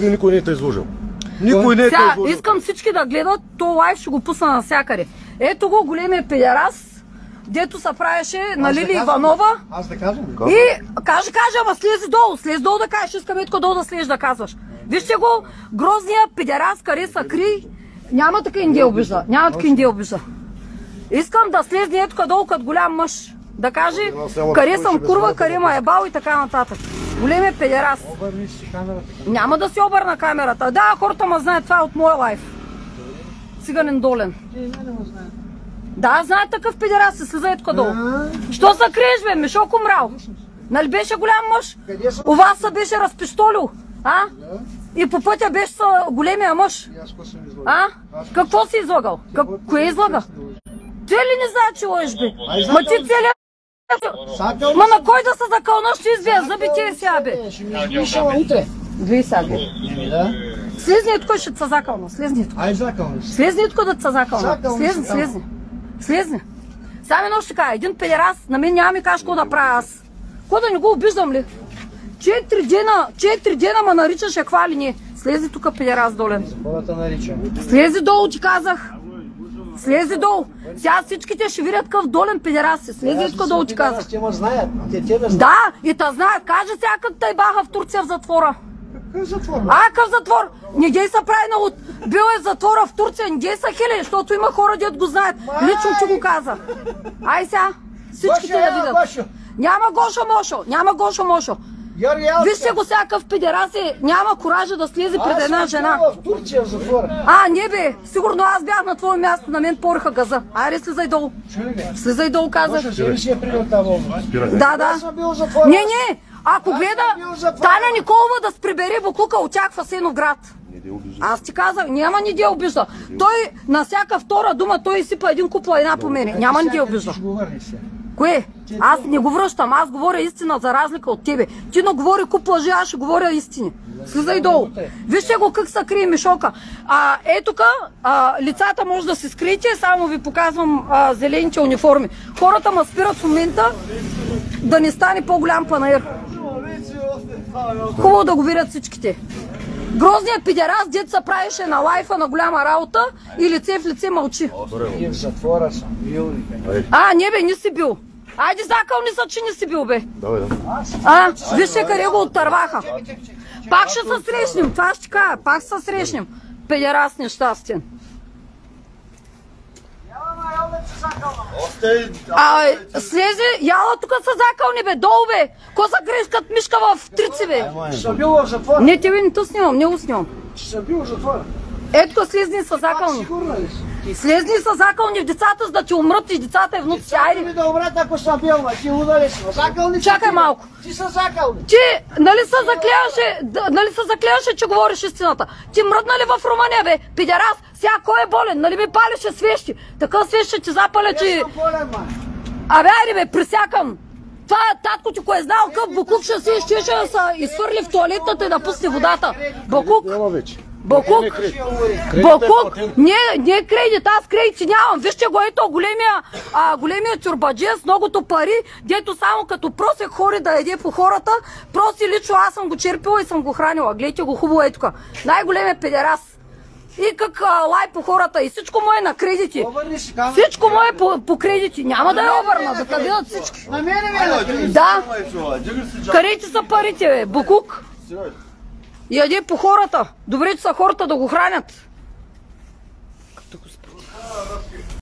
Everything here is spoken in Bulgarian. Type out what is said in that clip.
Никой не е изложил. Никой не е Сега, изложил. искам всички да гледат, то лайв ще го пусна навсякъде. Ето го големия педерас, дето се правеше на Лили Иванова. Аз да кажа? И каже, ама слез долу да кажеш, искам етко долу да слезеш да казваш. Вижте го, грозния педерас, къде са кри, няма така инде обижда, Искам да слезне етко долу като голям мъж. Да каже, къде съм курва, къде ма ебал и така нататък. Големия педерас. Обърни си камерата. Няма да си обърна камерата. Да, хората ма знаят, това е от моя лайф. Циганен долен. Да, знаят такъв педерас, се слиза етко долу. Що се криеш, бе, Мишоко мрал? Нали беше голям мъж? У вас се беше разпистолил, а? И по пътя беше големия мъж. А? Какво си излагал? Кое излага? Те ли не знаят, че лъжеш, бе? Ма ти целият... Ма на кой да се закълна, ще избия зъбите сега, бе? Ще ми шала утре. Гледай сега, бе. Слезни етко ще се закълна, слезни етко. Ай, закълна си. Слезни етко да се закълна. Слезни. Само едно ще кажа, един педерас, на мен няма ми кажеш какво да правя аз. Какво да не го обиждам ли? 4 дена ма наричаше хвали не. Слези тук педерас долен. Хората наричам. Слези долу, ти казах. Слези долу. Сега всичките ще видят къв долен педерас си. Слези тук долу, ти казах. Те ме знаят. Те тебе знаят. Да, и те знаят. Кажа сега как тъй баха в Турция в затвора. Какъв затвор? Какъв затвор? Не дей са прави на луд. Бил е в затвора в Турция, не дей са хили, защото има хора, дет го знаят. Лично ти го каза. Ай сега, всичките да видят. Няма Гошо Мошо. Вижте го всякакъв педерас е, няма коража да слезе пред една жена. Аз съм в Турция в затвора. Не бе, сигурно аз бях на твое място, на мен пориха газа. Айде, слизай долу. Слизай долу, казах. Гошо си е придал тази вълна. Да. Аз съм бил в затвора. Не, ако гледа Таня Николова да сприбери буклука от тях в Асеновград. Аз ти казах, няма ни де обижда. Той на всяка втора дума, той изсипа един купла една по мене. Няма ни де обижда. Кое? Аз не го връщам, аз говоря истина за разлика от тебе. Ти не говори куп лъжи, аз ще говоря истини. Слизай долу. Вижте го как се крие Мишока. Тук лицата може да се скриете, само ви показвам зелените униформи. Хората ме спират в момента да не стане по-голям панаир. Хубаво да го видят всичките. Грозният педерас, дет се правеше на лайфа на голяма работа и лице в лице мълчи. И в затвора съм бил. Не бе, не си бил. Айде закълни са, че не си бил, бе. Давай. Вижте къде го оттърваха. Пак ще се срещнем, това ще кажа, пак ще се срещнем. Педерас нещастен. Слезе, яла тук са закълни, бе, долу, бе. Ко са греш като мишка в трици, бе. Че съм бил в затвора. Не, тебе не то снимам, не го снимам. Че съм бил в затвора. Ето слезни са закълни. Сигурна ли си? Слезни са закълни в децата, за да ти умрат и децата и внуците. Айде ми да умрат, ако съм бил, ма ти удари си. Закълни. Чакай малко. Ти са закълни. Ти, нали се заклеваше, че говориш истината? Ти мръдна ли в Румъния, бе? Педерас, сега кой е болен? Нали ми палеше свещи? Така свещи ти запаля, че... Аз съм болен, май. Айде, бе, присякам. Това татко ти, кой е знал къв буклук ще си щеше да се изхвърли в тоалетната и да пусне водата. Буклук. Не е кредит, аз кредит си нямам. Вижте го, ето големия чурбаджия с многото пари, дето само като просех хори да еде по хората, проси лично аз съм го черпила и съм го хранила. Гледайте го хубаво ето тук. Най-големия педерас. И как лай по хората и всичко му е на кредити. Всичко му е по кредити. Няма да я обърна, да те видят всички. На мене ме на кредити. Да. Къде ти са парите, бе? Буклук. Яде по хората. Добре, че са хората да го хранят.